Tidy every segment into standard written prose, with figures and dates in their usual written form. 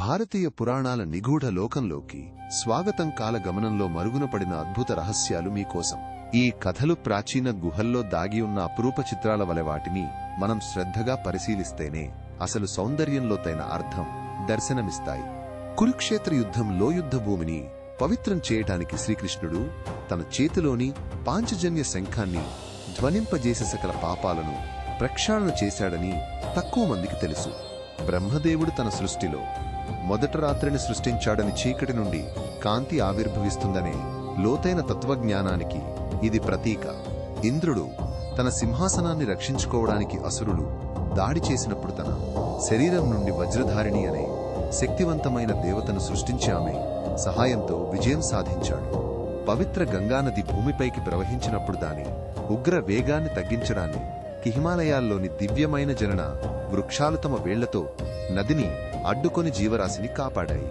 భారతీయ పురాణాల నిగూఢ లోకంలోకి స్వాగతం. కాలగమనంలో మరుగున పడిన అద్భుత రహస్యాలు మీకోసం. ఈ కథలు ప్రాచీన గుహల్లో దాగి ఉన్న అపురూప చిత్రాల వలె. వాటిని మనం శ్రద్ధగా పరిశీలిస్తేనే అసలు సౌందర్యంలోతైన అర్థం దర్శనమిస్తాయి. కురుక్షేత్ర యుద్ధంలో యుద్ధభూమిని పవిత్రం చేయటానికి శ్రీకృష్ణుడు తన చేతిలోని పాంచజన్య శంఖాన్ని ధ్వనింపజేసే సకల పాపాలను ప్రక్షాళన చేశాడని తక్కువ మందికి తెలుసు. బ్రహ్మదేవుడు తన సృష్టిలో మొదట రాత్రిని సృష్టించాడని, చీకటి నుండి కాంతి ఆవిర్భవిస్తుందనే లోతైన తత్వజ్ఞానానికి ఇది ప్రతీక. ఇంద్రుడు తన సింహాసనాన్ని రక్షించుకోవడానికి అసురులు దాడి చేసినప్పుడు తన శరీరం నుండి వజ్రధారిణి అనే శక్తివంతమైన దేవతను సృష్టించి ఆమె సహాయంతో విజయం సాధించాడు. పవిత్ర గంగానది భూమిపైకి ప్రవహించినప్పుడు దాని ఉగ్ర వేగాన్ని తగ్గించడాన్ని హిమాలయాల్లోని దివ్యమైన జనన వృక్షాలు తమ వేళ్లతో నదిని అడ్డుకొని జీవరాశిని కాపాడాయి.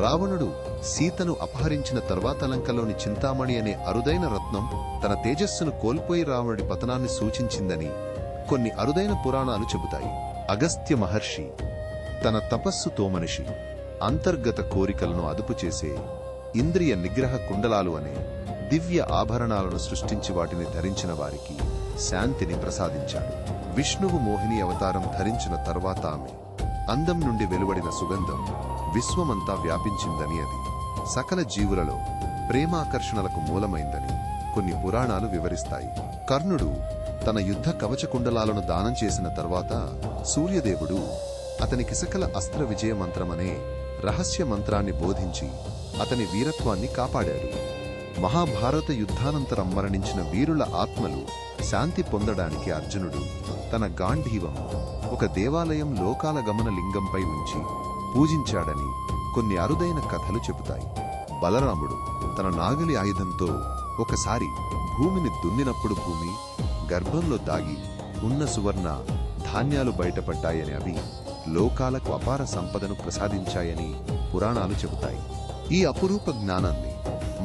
రావణుడు సీతను అపహరించిన తర్వాత లంకలోని చింతామణి అనే అరుదైన రత్నం తన తేజస్సును కోల్పోయి రావణుడి పతనాన్ని సూచించిందని కొన్ని అరుదైన పురాణాలు చెబుతాయి. అగస్త్య మహర్షి తన తపస్సుతో మనిషి అంతర్గత కోరికలను అదుపు చేసే ఇంద్రియ నిగ్రహ కుండలాలు అనే దివ్య ఆభరణాలను సృష్టించి వాటిని ధరించిన వారికి శాంతిని ప్రసాదించాడు. విష్ణువు మోహిని అవతారం ధరించిన తర్వాత ఆమె అందం నుండి వెలువడిన సుగంధం విశ్వమంతా వ్యాపించిందని, అది సకల జీవులలో ప్రేమాకర్షణలకు మూలమైందని కొన్ని పురాణాలు వివరిస్తాయి. కర్ణుడు తన యుద్ధ కవచ కుండలాలను దానం చేసిన తర్వాత సూర్యదేవుడు అతనికి సకల అస్త్ర విజయ మంత్రమనే రహస్య మంత్రాన్ని బోధించి అతని వీరత్వాన్ని కాపాడాడు. మహాభారత యుద్ధానంతరం మరణించిన వీరుల ఆత్మలు శాంతి పొందడానికి అర్జునుడు తన గాంధీవం ఒక దేవాలయం లోకాల గమన లింగంపై ఉంచి పూజించాడని కొన్ని అరుదైన కథలు చెబుతాయి. బలరాముడు తన నాగలి ఆయుధంతో ఒకసారి భూమిని దున్నినప్పుడు భూమి గర్భంలో దాగి ఉన్న సువర్ణ ధాన్యాలు బయటపడ్డాయని, అవి లోకాలకు అపార సంపదను ప్రసాదించాయని పురాణాలు చెబుతాయి. ఈ అపురూప జ్ఞానాన్ని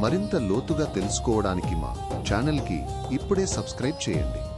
మరింత లోతుగా తెలుసుకోవడానికి మా ఛానల్కి ఇప్పుడే సబ్స్క్రైబ్ చేయండి.